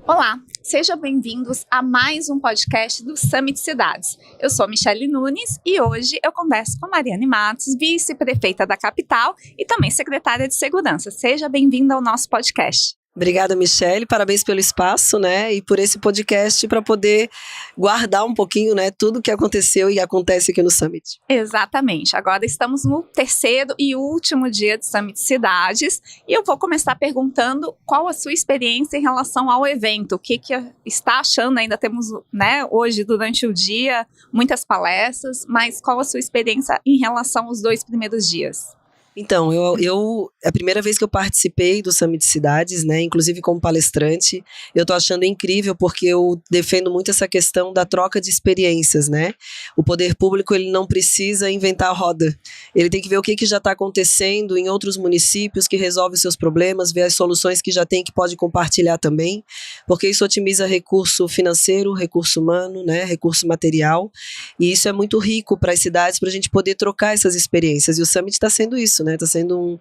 Olá, sejam bem-vindos a mais um podcast do Summit Cidades. Eu sou Michele Nunes e hoje eu converso com Mariane Matos, vice-prefeita da capital e também secretária de Segurança. Seja bem-vinda ao nosso podcast. Obrigada, Michele, parabéns pelo espaço, né, e por esse podcast para poder guardar um pouquinho, né, tudo que aconteceu e acontece aqui no Summit. Exatamente, agora estamos no terceiro e último dia do Summit Cidades e eu vou começar perguntando qual a sua experiência em relação ao evento, o que está achando, ainda temos, né, hoje durante o dia muitas palestras, mas qual a sua experiência em relação aos 2 primeiros dias? Então, é a primeira vez que eu participei do Summit Cidades, né, inclusive como palestrante. Eu tô achando incrível porque eu defendo muito essa questão da troca de experiências, né. O poder público, ele não precisa inventar a roda. Ele tem que ver o que já está acontecendo em outros municípios, que resolve os seus problemas, ver as soluções que já tem, que pode compartilhar também, porque isso otimiza recurso financeiro, recurso humano, né, recurso material, e isso é muito rico para as cidades, para a gente poder trocar essas experiências, e o Summit está sendo isso, né? Está sendo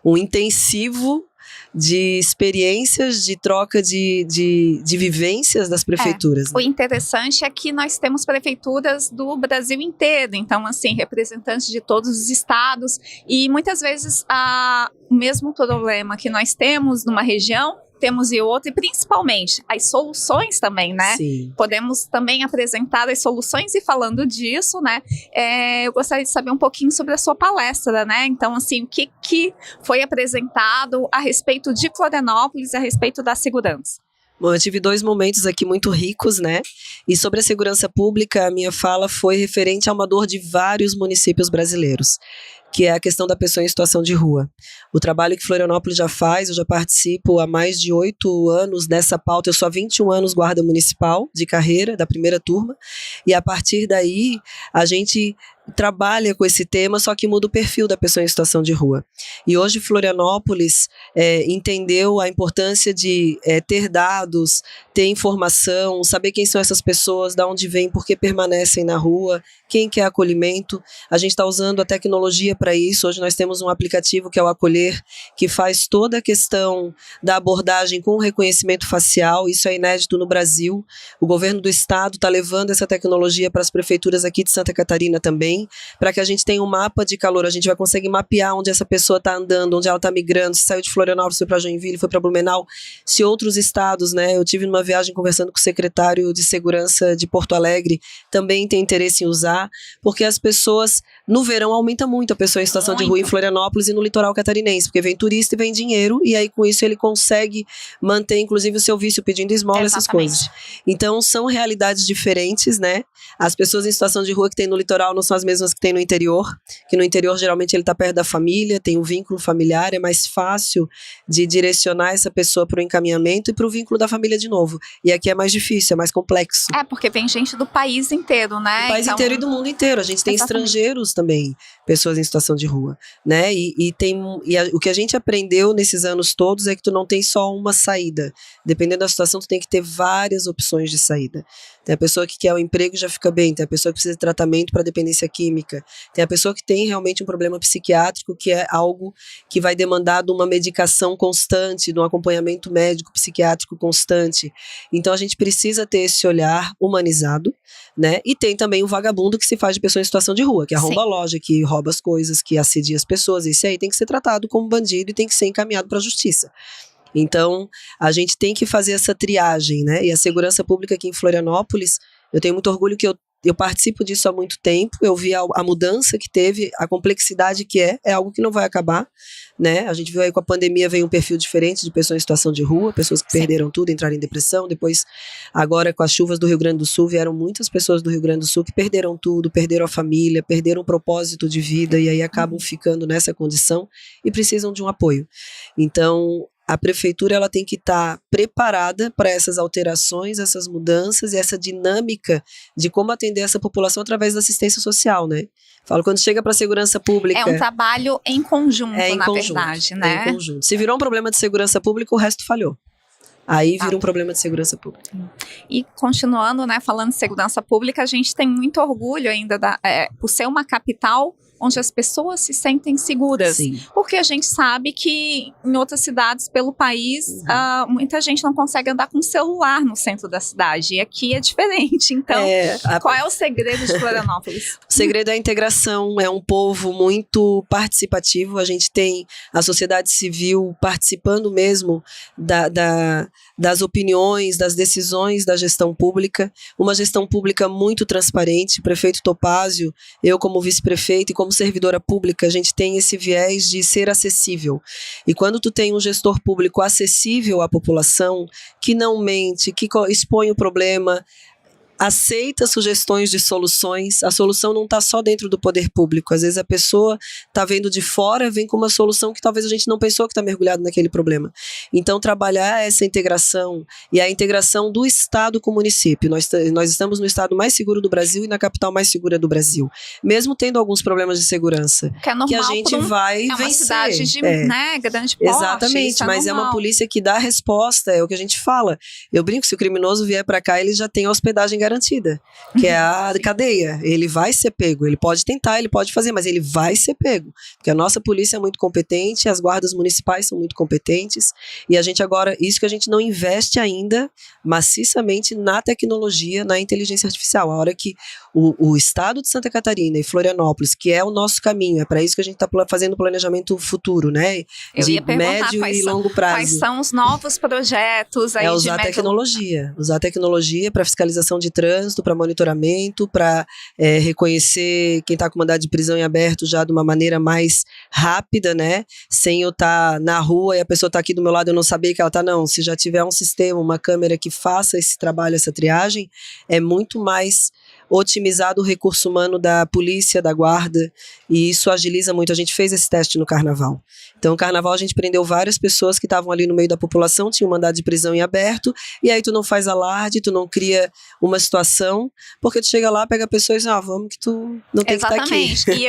um intensivo de experiências, de troca de vivências das prefeituras. O interessante é que nós temos prefeituras do Brasil inteiro, então, assim, representantes de todos os estados, e muitas vezes o mesmo problema que nós temos numa região, temos em outra, e principalmente as soluções também, né? Sim. Podemos também apresentar as soluções, e falando disso, né, eu gostaria de saber um pouquinho sobre a sua palestra, né? Então, assim, o que foi apresentado a respeito de Florianópolis, a respeito da segurança? Bom, eu tive 2 momentos aqui muito ricos, né? E sobre a segurança pública, a minha fala foi referente a uma dor de vários municípios brasileiros, que é a questão da pessoa em situação de rua. O trabalho que Florianópolis já faz, eu já participo há mais de 8 anos dessa pauta, eu sou há 21 anos guarda municipal de carreira, da primeira turma, e a partir daí a gente trabalha com esse tema, só que muda o perfil da pessoa em situação de rua. E hoje Florianópolis entendeu a importância de ter dados, ter informação, saber quem são essas pessoas, de onde vêm, por que permanecem na rua, quem quer acolhimento. A gente está usando a tecnologia para isso. Hoje nós temos um aplicativo que é o Acolher, que faz toda a questão da abordagem com reconhecimento facial. Isso é inédito no Brasil. O governo do estado está levando essa tecnologia para as prefeituras aqui de Santa Catarina também, para que a gente tenha um mapa de calor. A gente vai conseguir mapear onde essa pessoa está andando, onde ela está migrando, se saiu de Florianópolis, foi para Joinville, foi para Blumenau, se outros estados, né? Eu tive numa viagem conversando com o secretário de Segurança de Porto Alegre, também tem interesse em usar, porque as pessoas, no verão aumenta muito a pessoa em situação de rua em Florianópolis e no litoral catarinense, porque vem turista e vem dinheiro, e aí com isso ele consegue manter inclusive o seu vício pedindo esmola, essas coisas. Então são realidades diferentes, né? As pessoas em situação de rua que tem no litoral não são as mesmas que tem no interior, que no interior geralmente ele está perto da família, tem um vínculo familiar, é mais fácil de direcionar essa pessoa para o encaminhamento e para o vínculo da família de novo. E aqui é mais difícil, é mais complexo. Porque vem gente do país inteiro, né? Do país inteiro e do mundo inteiro. A gente tem estrangeiros também, pessoas em situação de rua, né? O que a gente aprendeu nesses anos todos é que tu não tem só uma saída. Dependendo da situação, tu tem que ter várias opções de saída. Tem a pessoa que quer o emprego e já fica bem, tem a pessoa que precisa de tratamento para dependência química, tem a pessoa que tem realmente um problema psiquiátrico, que é algo que vai demandar de uma medicação constante, de um acompanhamento médico psiquiátrico constante. Então a gente precisa ter esse olhar humanizado, né? E tem também o vagabundo que se faz de pessoa em situação de rua, que arromba a loja, que rouba as coisas, que assedia as pessoas. Esse aí tem que ser tratado como bandido e tem que ser encaminhado para a justiça. Então, a gente tem que fazer essa triagem, né? E a segurança pública aqui em Florianópolis, eu tenho muito orgulho que eu participo disso há muito tempo, eu vi a mudança que teve, a complexidade que é algo que não vai acabar, né? A gente viu aí com a pandemia, veio um perfil diferente de pessoas em situação de rua, pessoas que perderam tudo, entraram em depressão, depois, agora com as chuvas do Rio Grande do Sul, vieram muitas pessoas do Rio Grande do Sul que perderam tudo, perderam a família, perderam o propósito de vida e aí acabam ficando nessa condição e precisam de um apoio. Então, a prefeitura ela tem que estar preparada para essas alterações, essas mudanças e essa dinâmica de como atender essa população através da assistência social, né? Falo, quando chega para a segurança pública... É um trabalho em conjunto, verdade, né? É em conjunto. Se virou um problema de segurança pública, o resto falhou. Aí vira um problema de segurança pública. E continuando, né, falando de segurança pública, a gente tem muito orgulho ainda, por ser uma capital onde as pessoas se sentem seguras. Sim. Porque a gente sabe que em outras cidades pelo país, muita gente não consegue andar com celular no centro da cidade. E aqui é diferente. Então, qual é o segredo de Florianópolis? O segredo é a integração, é um povo muito participativo. A gente tem a sociedade civil participando mesmo das opiniões, das decisões da gestão pública. Uma gestão pública muito transparente. O prefeito Topázio, eu como vice-prefeito e como servidora pública, a gente tem esse viés de ser acessível. E quando tu tem um gestor público acessível à população, que não mente, que expõe o problema, aceita sugestões de soluções, a solução não está só dentro do poder público, às vezes a pessoa está vendo de fora, vem com uma solução que talvez a gente não pensou que está mergulhado naquele problema. Então trabalhar essa integração e a integração do Estado com o município, nós estamos no estado mais seguro do Brasil e na capital mais segura do Brasil, mesmo tendo alguns problemas de segurança, que, é normal, que a gente vai vencer. É uma cidade de grande porte. Exatamente, mas é uma polícia que dá resposta, é o que a gente fala. Eu brinco, se o criminoso vier para cá, ele já tem a hospedagem garantida, que é a cadeia. Ele vai ser pego, ele pode tentar, ele pode fazer, mas ele vai ser pego, porque a nossa polícia é muito competente, as guardas municipais são muito competentes, e a gente agora, isso que a gente não investe ainda maciçamente na tecnologia, na inteligência artificial. A hora que o estado de Santa Catarina e Florianópolis, que é o nosso caminho, é para isso que a gente está fazendo planejamento futuro, né? De médio e longo prazo. Quais são os novos projetos aí usar tecnologia para fiscalização de trânsito, para monitoramento, para reconhecer quem está com mandado de prisão em aberto já de uma maneira mais rápida, né? Sem eu estar na rua e a pessoa está aqui do meu lado, eu não saber que ela está, não. Se já tiver um sistema, uma câmera que faça esse trabalho, essa triagem, é muito mais otimizado o recurso humano da polícia, da guarda, e isso agiliza muito. A gente fez esse teste no Carnaval. Então, no Carnaval a gente prendeu várias pessoas que estavam ali no meio da população, tinham mandado de prisão em aberto, e aí tu não faz alarde, tu não cria uma situação, porque tu chega lá, pega a pessoa e diz, vamos que tu não tem que estar aqui. Exatamente, e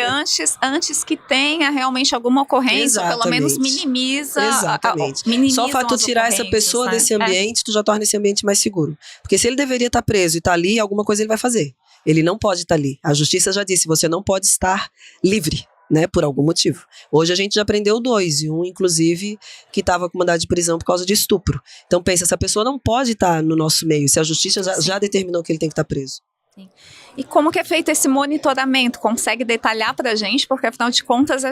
antes que tenha realmente alguma ocorrência, pelo menos minimiza. Exatamente. Só o fato de tu tirar essa pessoa desse ambiente, tu já torna esse ambiente mais seguro. Porque se ele deveria estar preso e estar ali, alguma coisa ele vai fazer. Ele não pode estar ali. A justiça já disse, você não pode estar livre, né, por algum motivo. Hoje a gente já prendeu 2, e um, inclusive, que estava com mandado de prisão por causa de estupro. Então pensa, essa pessoa não pode estar no nosso meio, se a justiça já determinou que ele tem que estar preso. Sim. E como que é feito esse monitoramento? Consegue detalhar para a gente? Porque, afinal de contas,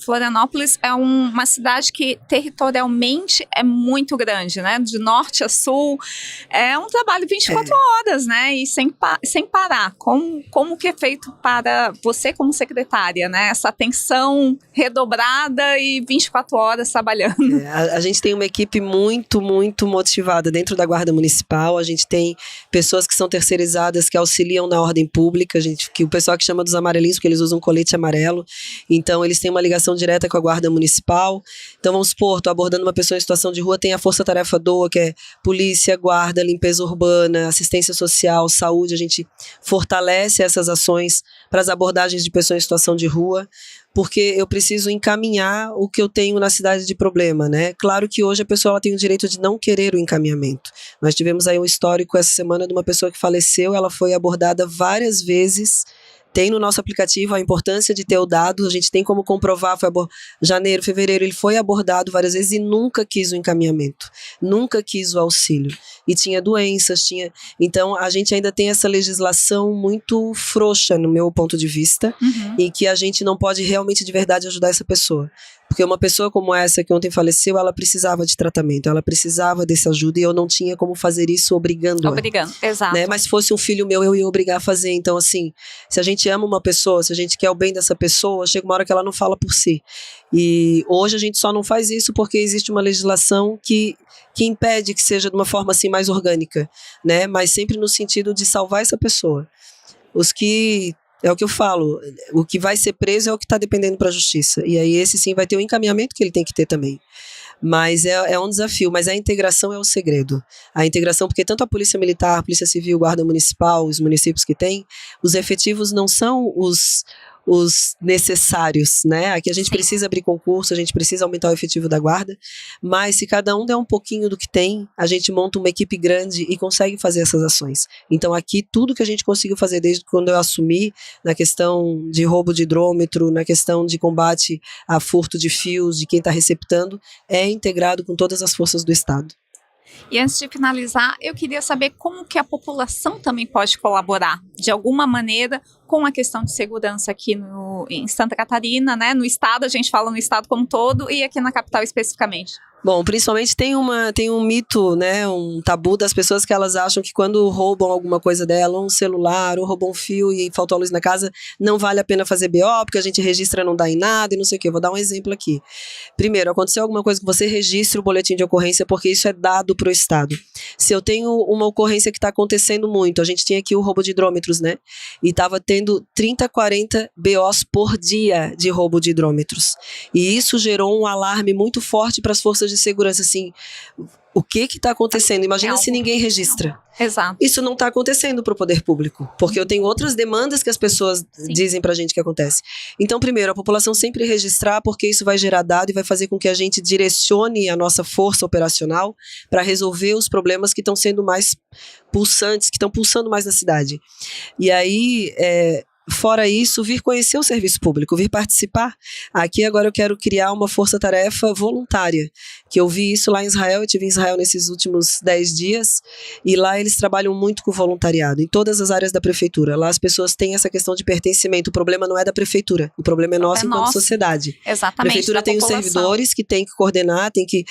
Florianópolis é uma cidade que territorialmente é muito grande, né? De norte a sul. É um trabalho 24 horas, né? E sem parar. Como que é feito para você como secretária, né? Essa atenção redobrada e 24 horas trabalhando. A gente tem uma equipe muito, muito motivada dentro da Guarda Municipal. A gente tem pessoas que são terceirizadas, que auxiliam na ordem pública, que o pessoal que chama dos amarelinhos, porque eles usam colete amarelo, então eles têm uma ligação direta com a Guarda Municipal. Então vamos supor, tô abordando uma pessoa em situação de rua, tem a Força-Tarefa DOA, que é polícia, guarda, limpeza urbana, assistência social, saúde. A gente fortalece essas ações para as abordagens de pessoas em situação de rua, porque eu preciso encaminhar o que eu tenho na cidade de problema, né? Claro que hoje a pessoa ela tem o direito de não querer o encaminhamento. Nós tivemos aí um histórico essa semana de uma pessoa que faleceu, ela foi abordada várias vezes. Tem no nosso aplicativo a importância de ter o dado, a gente tem como comprovar, janeiro, fevereiro, ele foi abordado várias vezes e nunca quis o encaminhamento, nunca quis o auxílio. E tinha doenças, Então, a gente ainda tem essa legislação muito frouxa, no meu ponto de vista, e que a gente não pode realmente, de verdade, ajudar essa pessoa. Porque uma pessoa como essa que ontem faleceu, ela precisava de tratamento, ela precisava dessa ajuda e eu não tinha como fazer isso obrigando. Exato. Né? Mas se fosse um filho meu, eu ia obrigar a fazer. Então, assim, se a gente ama uma pessoa, se a gente quer o bem dessa pessoa, chega uma hora que ela não fala por si. E hoje a gente só não faz isso porque existe uma legislação que impede que seja de uma forma assim mais orgânica, né? Mas sempre no sentido de salvar essa pessoa. É o que eu falo, o que vai ser preso é o que está dependendo para a justiça. E aí esse sim vai ter o encaminhamento que ele tem que ter também. Mas é um desafio, mas a integração é o segredo. A integração, porque tanto a Polícia Militar, a Polícia Civil, Guarda Municipal, os municípios que têm, os efetivos não são os necessários, né? Aqui a gente precisa abrir concurso, a gente precisa aumentar o efetivo da guarda, mas se cada um der um pouquinho do que tem, a gente monta uma equipe grande e consegue fazer essas ações. Então aqui tudo que a gente conseguiu fazer desde quando eu assumi, na questão de roubo de hidrômetro, na questão de combate a furto de fios, de quem está receptando, é integrado com todas as forças do Estado. E antes de finalizar, eu queria saber como que a população também pode colaborar, de alguma maneira, com a questão de segurança aqui em Santa Catarina, né? No estado, a gente fala no estado como um todo, e aqui na capital especificamente. Bom, principalmente tem um mito, né, um tabu das pessoas que elas acham que quando roubam alguma coisa dela, um celular, ou roubam um fio e faltou a luz na casa, não vale a pena fazer BO, porque a gente registra não dá em nada e não sei o quê. Eu vou dar um exemplo aqui. Primeiro, aconteceu alguma coisa que você registre o boletim de ocorrência, porque isso é dado para o Estado. Se eu tenho uma ocorrência que está acontecendo muito, a gente tinha aqui o roubo de hidrômetros, né, e estava tendo 30, 40 BOs por dia de roubo de hidrômetros. E isso gerou um alarme muito forte para as forças de segurança, assim, o que está acontecendo? Imagina se ninguém registra. Exato. Isso não está acontecendo para o poder público, porque eu tenho outras demandas que as pessoas dizem para a gente que acontece. Então, primeiro, a população sempre registrar, porque isso vai gerar dado e vai fazer com que a gente direcione a nossa força operacional para resolver os problemas que estão sendo mais pulsantes, que estão pulsando mais na cidade. E aí, fora isso, vir conhecer o serviço público, vir participar. Aqui agora eu quero criar uma força-tarefa voluntária, que eu vi isso lá em Israel, eu estive em Israel nesses últimos 10 dias, e lá eles trabalham muito com voluntariado, em todas as áreas da prefeitura. Lá as pessoas têm essa questão de pertencimento, o problema não é da prefeitura, o problema é nosso enquanto sociedade. Exatamente. A prefeitura tem os servidores que tem que coordenar, tem que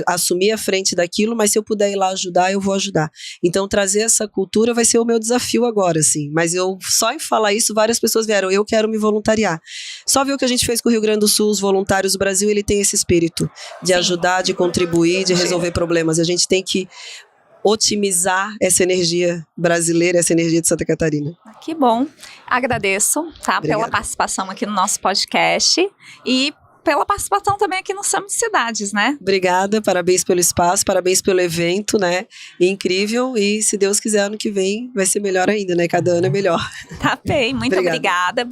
assumir a frente daquilo, mas se eu puder ir lá ajudar, eu vou ajudar. Então trazer essa cultura vai ser o meu desafio agora, assim, mas eu só em falar isso, várias pessoas vieram, eu quero me voluntariar. Só ver o que a gente fez com o Rio Grande do Sul, os voluntários do Brasil, ele tem esse espírito de ajudar, de contribuir, de resolver problemas. A gente tem que otimizar essa energia brasileira, essa energia de Santa Catarina. Que bom. Agradeço, pela participação aqui no nosso podcast e pela participação também aqui no Summit Cidades, né? Obrigada, parabéns pelo espaço, parabéns pelo evento, né? Incrível, e se Deus quiser, ano que vem vai ser melhor ainda, né? Cada ano é melhor. Tá bem, muito obrigada.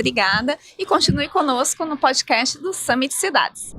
E continue conosco no podcast do Summit Cidades.